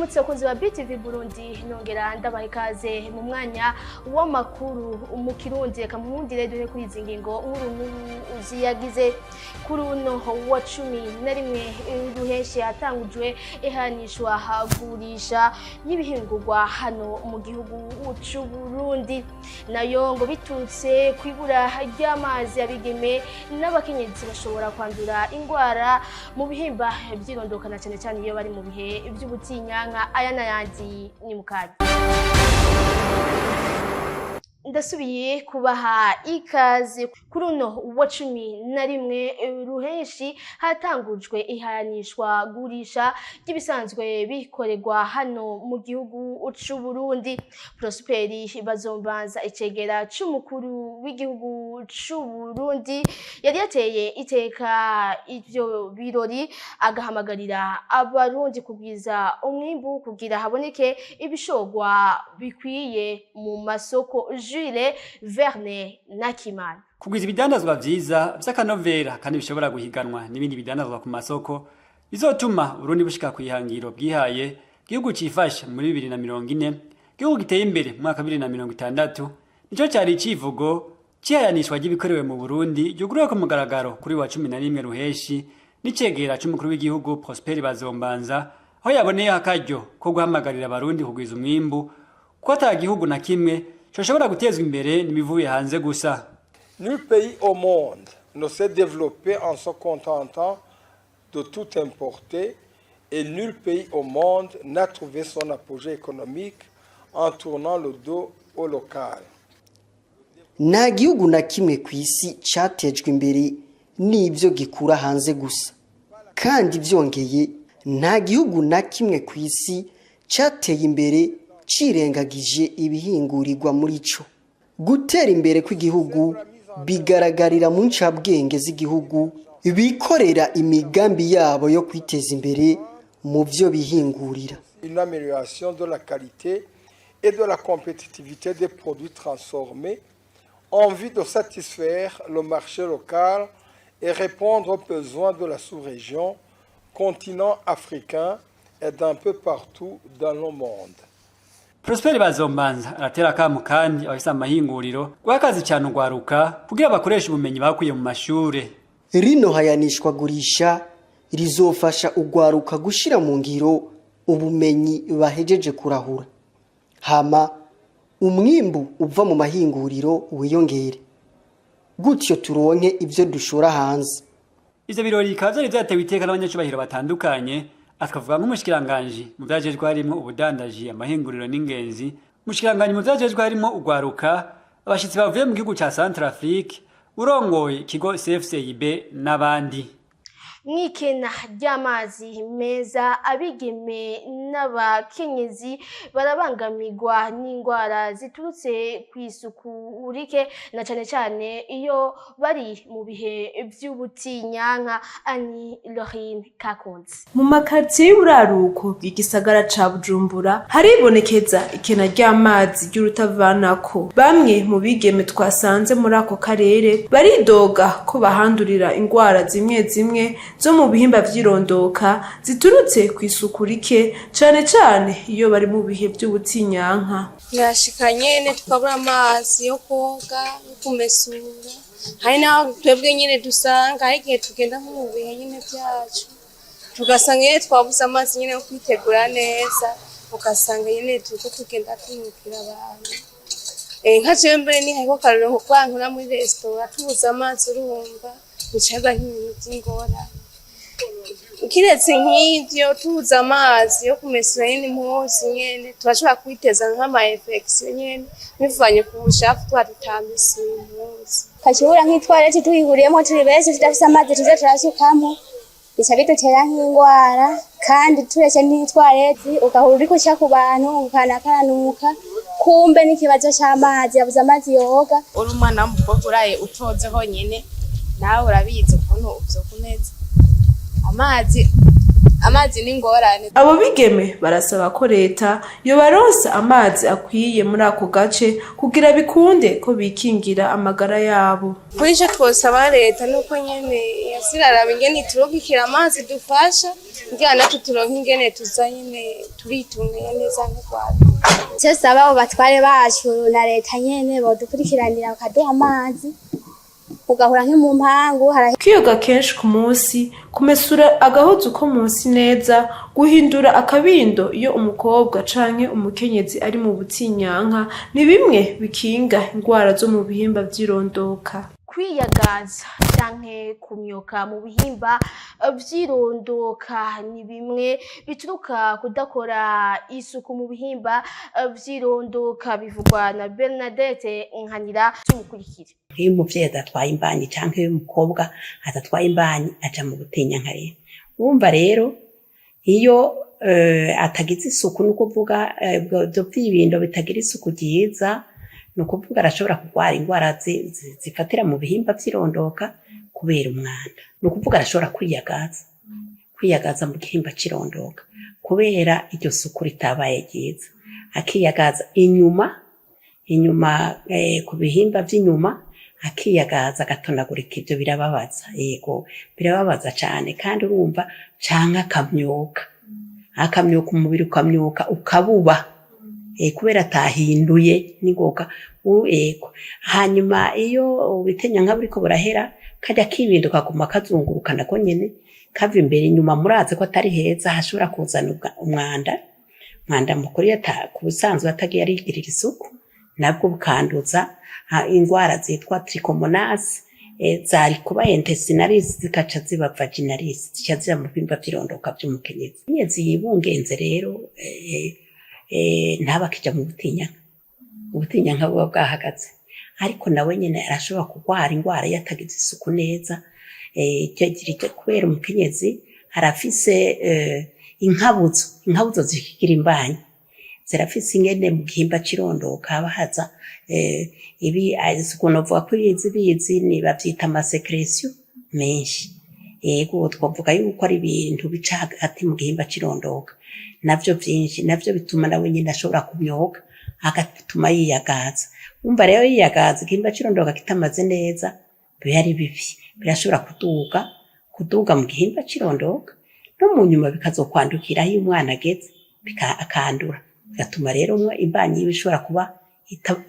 Ndabaramutse abakunzi ba BTV Burundi nongera ndabaha ikaze mu mwanya w'amakuru mu Kirundi reka muhundire duhe kuri izi ngingo nkuru ziyagize kuri uno wa 11 ruheshi hatangujwe ihanishwa hagurisha y'ibihingurwa hano mu gihugu c'u Burundi nayo ngo bitutse kwibura ry'amazi abigeme n'abakenyezi bashobora kwandura ingwara mu bihimba by'irondokana cyane cyane iyo bari mu bihe by'ubutinyanka aya n'ayandi ni mukanya ndasubiye kubaha ikaze kuri uno wa 11 ruheshi hatangujwe ihanishwa gurisha ry'ibisanzwe bikorerwa hano mu gihugu c'u Burundi. Prosperi Bazombanza icegera c'umukuru w'igihugu c'u Burundi yari yateye iteka ivyo birori agahamagarira abarundi kugwiza umwimbu kugira haboneke ibishogwa bikwiye mu masoko. Jules Verne Nakimana kugwiza ibidandazwa vyiza vy'akanovera kandi bishobora guhiganwa n'ibindi bidandazwa ku masoko bizotuma Burundi bushika kwihangiro bwihaye gihugu cifasha muri 2040 gihugu giteye imbere mu mwaka 2060 nico cyari icivugo cihayanishwa ry'ibikorewe mu Burundi ryuguruwe ku mugaragaro kuri wa 11 ruheshi n'icegera c'umukuru w'igihugu Prosperi Bazombanza aho yaboneye akaryo ko guhamagarira abarundi kugwiza umwimbu ko ata gihugu na kimwe Nul pays au monde ne s'est développé en se contentant de tout importer et nul pays au monde n'a trouvé son apogée économique en tournant le dos au local. Nta gihugu na kimwe kw'isi catejwe imbere n'ibyo gikura hanze gusa kandi byongeye nta gihugu na kimwe kw'isi cateye imbere cirengagije ibihingurirwa muri cyo. Gutera imbere kw'igihugu bigaragarira mu ncabwenge z'igihugu bikorera imigambi yabo yo kwiteza imbere mu byo bihingurira. Une amélioration de la qualité et de la compétitivité des produits transformés en vue de satisfaire le marché local et répondre aux besoins de la sous-région, continent africain et d'un peu partout dans le monde. Prosperi Bazombanza aratera akamu kandi abafise amahinguriro gwakazi cyane ugwaruka kugira bakoresha ubumenyi bakuye mu mashure. Rino hayanishwa gurisha rizofasha ugwaruka gushira mu ngiro ubumenyi bahejeje kurahura. Hama umwimbu uva mu mahinguriro wiyongere. Gutyo turonke ivyo dushora hanze. Ivyo birori kaza vyatewe iteka n'abanyacubahiro batandukanye. Akavuga nk'umushikiranganje mu vyajejwe harimo ubudandaji amahinguriro n'ingenzi umushikiranganje mu vyajejwe harimo ugwaruka abashitsi bavuye mu gihugu ca Centrafrique urongoye ikigo CFCIB n'abandi. Mwikena ry'amazi meza abigeme n'abakenyezi barabangamirwa n'ingwara ziturutse kw'isuku rike na cane cane iyo bari mu bihe by'ubutinyanka. Ani Lorine Kakonzi mu makartier y'uraruko bw'igisagara ca Bujumbura haribonekeza ikena ry'amazi ry'urutavanako. Bamwe mu bigeme twasanze muri ako karere baridoga ko bahandurira ingwara zimwe zimwe zo mu bihimba vy'irondoka ziturutse kw'isuku rike cane cane iyo bari mu bihe by'ubutinyanka. Yashikanye ne tukabura amazi yo koga yo kumesura hari naho twebwe nyine dusanga hari igihe tugenda nko mu bihe nyine byacu tugasanga nyine twabuze amazi nyine yo kwitegura neza ugasanga nyine turiko tugenda twimukira abantu nka jewe mbere ni hariko karero nko kwankura muri restaurant tubuze amazi urumva bicaga nk'ibintu by'ingorane. Kiretse nk'ivyo tubuze amazi yo kumesura nyine impuzu nyene turashobora kwiteza nk'ama infection nyene bivanye ku bushafu twatutambise impuzu. Kashobora nk'itwarete tuyihuriyemo turi benshi tudafise amazi tuze turasukamo bica bidutera nk'ingwara kandi turetse n'itwarete ugahura uriko uca ku bantu ukanakaranuka kumbe n'ikibazo c'amazi yabuze amazi yoga. Uri umwana w'umukobwa uraye utoze honyene nawe urabizi ukuntu uvyo kumeza amazi amazi ni ingorane. Abo bigeme barasaba ko leta yobaronsa amazi akwiye muri ako gace kugira bikunde ko bikingira amagara yabo. Kuri ico twosaba leta nuko nyene yasiraraba ingene turubikira amazi dufasha ngira natwe turonka ingene tuza nyene turitungiye neza nk'Rwanda. Cyo saba abo batware bacu na leta nyene bodukurikiranira bakaduha amazi ugahora nk'mu mpangu. Kwiyoga kenshi ku munsi, kumesura agahuzu ko munsi neza, guhindura akabindo iyo umukobwa canke umukenyezi ari mu butinyanka ni bimwe bikinga indwara zo mu bihimba vy'irondoka. Kwiyagaza canke kumyoka mu bihimba vyirondoka ni bimwe bituruka kudakora isuku mu bihimba vyirondoka, bivugwa na Bernadette Nkanira. Tumukurikire. Iyo umuvyeyi adatwaye imbanyi canke iyo umukobwa adatwaye imbanyi aja mu butinyanka rero wumva rero iyo atagize isuku no kuvuga byo vyibindo bitagira isuku ryiza no kuvuga arashobora kurwara indwara zifatira mu bihimba vyirondoka kubera umwanda. No kuvuga arashobora kwiyagaza mu gihimba cirondoka kubera iryo suku ritabaye ryiza, akiyagaza inyuma ku bihimba vy'inyuma, akiyagaza agatonagurika. Ivyo birababaza, yego birababaza cane. Kandi urumva canke akamyoka umubiri ukamyoka ukabuba kubera atahinduye ningoga yego. Hanyuma iyo ubitinyanka buriko burahera kajya kibindo kaguma kazunguruka nako nyene kava imbere inyuma, muraze ko atari heza, hashobora kuzana umwanda mukuru kubusanzwe atagiye arigirira isuku, nabwo bukanduza indwara zitwa trichomonas, zari kuba intestinalis zikaca ziba vaginalis, zica ziba mu bihimba vy'irondoka vy'umukenyezi. Umukenyezi yibungenze rero ntabakija mu butinyanka buba bwahagaze, ariko nawe nyene arashobora kurwara indwara yatagize isuku neza. Kubera umukenyezi arafise inkabuzo zikigira imbanyi, zirafise ingene mu gihimba cirondoka haba haza ibi ukuntu ko bizi ni bavyita amasecretion menshi. Yego twavuga yuko ari ibintu bica hagati mu gihimba cirondoka, navyo vyinshi, navyo bituma nawe nyine ashobora kumyoka agatuma yiyagaza. Umva rero yiyagaza igihimba cirondoka kitamaze neza biba ari bibi, birashobora kuduga mu gihimba cirondoka no mu nyuma bikazokwandukira aho umwana ageze akandura, bigatuma rero imbanyi bishobora kuba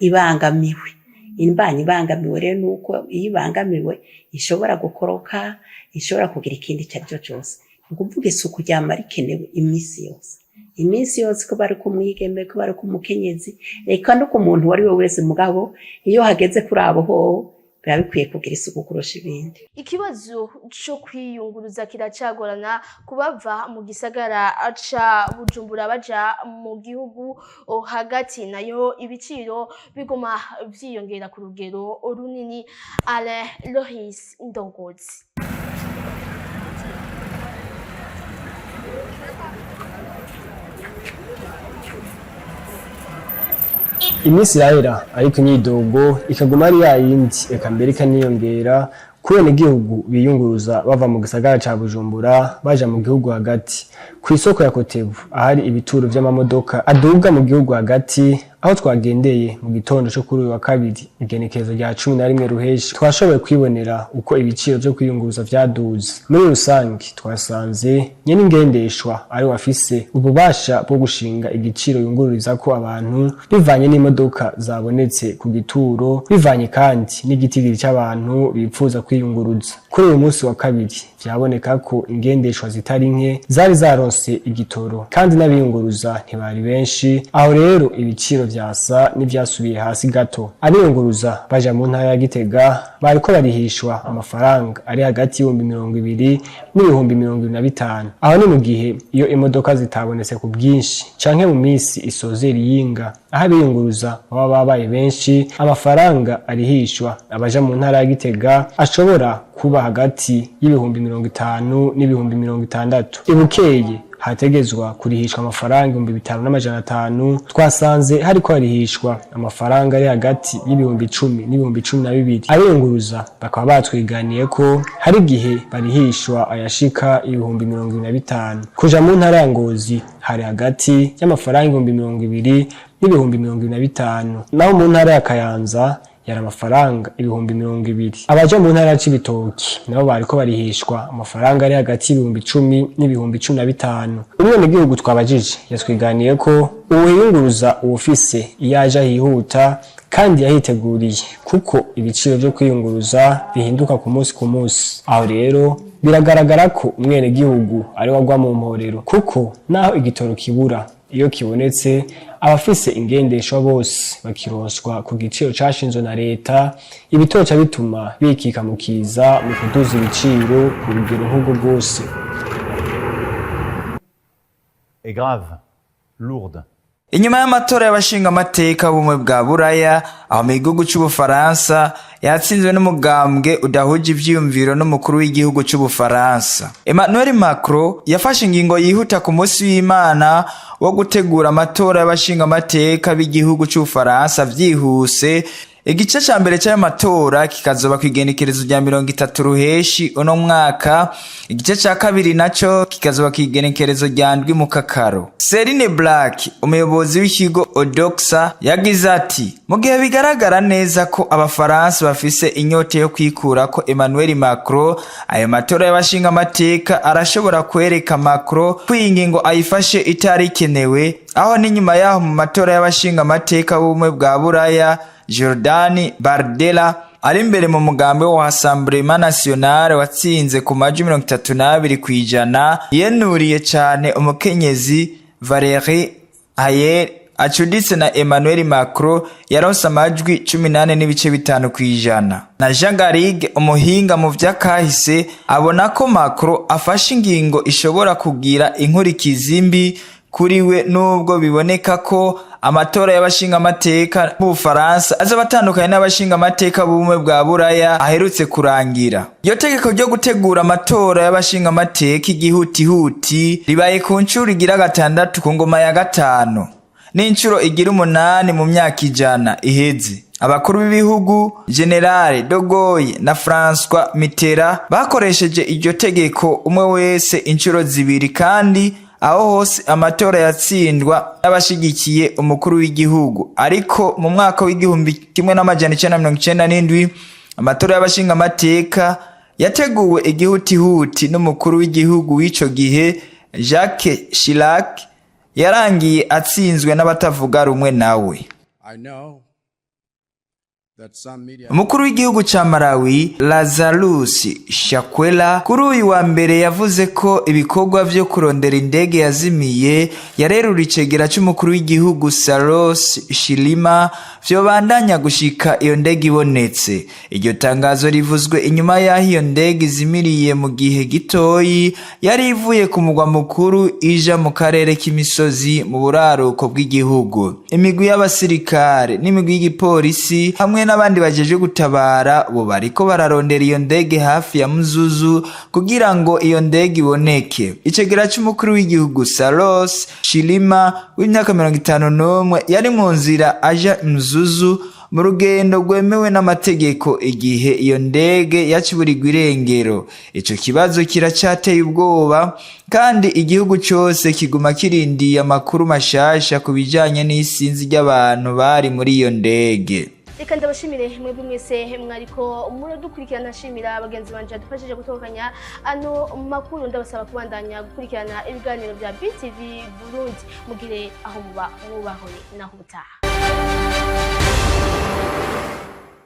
ibangamiwe. Imbanyi ibangamiwe rero nuko iyo ibangamiwe ishobora gukoroka, ishobora kugira ikindi cyaryo cyose. Ukuvuga isuku ryama rikenewe iminsi yose ko bari kumwigeme, ko bari kumukenyezi, eka no ku muntu wari we wese. Mugabo iyo hageze kuri abo ho biba bikwiye kugira isuku kurusha ibindi. Ikibazo cyo kwiyunguruza kiracagorana kubava mu gisagara aca Bujumbura baja mu gihugu hagati, nayo ibiciro bigoma vyiyongera ku rugero runini. Ale Lohis Ndongozi. Imisi irahera ariko imyidogo ikaguma ari yayindi, eka mbere ikaniyongera kubera igihugu biyunguruza bava mu gisagara ca Bujumbura baja mu gihugu hagati. Ku isoko ya Kotebu ahari ibituro vy'amamodoka aduga mu gihugu hagati, aho twagendeye mu gitondo cyo kuri uyu wa kabiri igenekerezo rya 11 ruheshi, twashoboye kwibonera uko ibiciro byo kwiyunguruza vyaduze. Muri rusange twasanze nyene ingendeshwa ari wafise ububasha bwo gushinga igiciro yungururiza ko abantu bivanye n'imodoka zabonetse ku gituro, bivanye kandi n'igitigiri cy'abantu bipfuza kwiyunguruza. Kuri uyu munsi wa kabiri vyaboneka ko ingendeshwa zitari nke zari zaronse igitoro kandi n'abiyunguruza ntibari benshi, aho rero ibiciro vyasa n'ivyasubiye hasi gato. Abiyunguruza baja mu ntara ya Gitega bariko barihishwa amafaranga ari hagati y'20,000 n'25,000, aho ni mu gihe iyo imodoka zitabonetse ku bwinshi canke mu misi isozera iyinga. Aho abiyunguruza baba babaye benshi, amafaranga arihishwa abaja mu ntara ya Gitega ashobora kuba hagati y'50,000 n'60,000. Ibukeye hategezwa kurihishwa amafaranga 5,500 twasanze hariko harihishwa amafaranga ari hagati y'ibihumbi 10 n'ibihumbi 12. Abiyunguruza bakaba batwiganiye ko hari igihe barihishwa ayashika ibihumbi 25. Kuja mu ntara ya Ngozi hari hagati y'amafaranga 20,000 n'ibihumbi 25. Naho mu ntara ya Kayanza yari amafaranga ibihumbi 20. Abaja mu ntara ya Cibitoki nabo bariko barihishwa amafaranga ari hagati y'ibihumbi 10 n'ibihumbi 15. Umwe gihugu twabajije yatwiganiye ko uwiyunguruza uwufise iyaje hihuta kandi yahiteguriye kuko ibiciro byo kwiyunguruza bihinduka ku munsi. Aho rero biragaragara ko umwene gihugu ari wagwa mu mporero kuko naho igitoro kibura iyo kibonetse abafise ingendeshwa bose bakironswa ku giciro cashinzwe na leta. Ibitoca bituma bikika mu kiza mu kuduza ibiciro ku rugero nk'ubwo bwose. est grave, lourde. Inyuma y'amatora y'abashinga amateka bumwe bwa Buraya aho mu gihugu c'Ubufaransa yatsinzwe n'umugambwe udahuje ivyiyumviro n'umukuru w'igihugu c'Ubufaransa. Emmanuel Macron yafashe ingingo yihuta ku munsi w'Imana wo gutegura amatora y'abashinga amateka b'igihugu c'Ubufaransa vyihuse. Igice ca mbere cy'aya matora kikazoba kwigenekerezo rya 30 ruheshi uno mwaka, igice ca kabiri naco kikazoba kwigenekerezo rya ndwi mu kakaro. Serine Black, umuyobozi w'ikigo Odoxa, yagize ati: mu gihe bigaragara neza ko abafaransa bafise inyote yo kwikura ko Emmanuel Macron, ayo matora y'abashinga amateka arashobora kwereka Macron ko ingingo ayifashe itari ikenewe. Aho ni nyuma yaho mu matora y'abashinga amateka bumwe bwa Buraya Jordan Bardella ari imbere mu mugambi wa Rassemblement National watsinze ku majwi 32% yenuriye cyane umukenyezi Valérie Ayer acuditse na Emmanuel Macron yaronse amajwi 18.5%. Na Jean Garrigue umuhinga mu vy'akahise abona ko Macron afashe ingingo ishobora kugira inkurikizi mbi kuri we nubwo biboneka ko amatora y'abashinga amateka mu Bufaransa azabatandukanye n'abashinga amateka bumwe bwa Buraya aherutse kurangira. Iyo tegeko ryo gutegura amatora y'abashinga amateka igihutihuti ribaye ku ncuro igira 6 ku ngoma ya 5 n'incuro igira 8 mu myaka 100 iheze. Abakuru b'ibihugu General de Gaulle na François Mitterrand bakoresheje iryo tegeko umwe wese incuro 2 kandi aho hose amatora yatsindwa n'abashigikiye umukuru w'igihugu. Ariko mu mwaka w'igihumbi 1997 amatora y'abashinga amateka yateguwe igihutihuti n'umukuru w'igihugu w'ico gihe Jacques Chirac yarangiye atsinzwe n'abatavuga rumwe nawe. Umukuru w'igihugu ca Malawi Lazarus Chakwera kuri uyu wa mbere yavuze ko ibikorwa vyo kurondera indege yazimiye yarerura icegera c'umukuru w'igihugu Saros Shilima vyo bandanya gushika iyo ndege ibonetse. Iryo tangazo rivuzwe inyuma yaho iyo ndege izimiriye mu gihe gitoyi yari ivuye ku mugwa mukuru ija mu karere k'imisozi mu buraruko bw'igihugu. Imigwi y'abasirikare n'imigwi y'igipolisi hamwe n'abandi bajeje gutabara bo bariko bararondera iyo ndege hafi ya Mzuzu kugira ngo iyo ndege iboneke. Icegera c'umukuru w'igihugu Saros Shilima w'imyaka 51 yari mu nzira aja Mzuzu mu rugendo rwemewe n'amategeko igihe iyo ndege yaciburirwa irengero. Ico kibazo kiracateye ubwoba kandi igihugu cyose kiguma kirindiye amakuru mashasha kubijanye n'isinzi ry'abantu bari muri iyo ndege. Reka ndabashimire mwebwe mwese mwariko muradukurikirana, nshimira abagenzi banje badufashije gutokanya ano makuru. Ndabasaba kubandanya gukurikirana ibiganiro bya BTV Burundi mugire aho muba mwubahore naho ubutaha.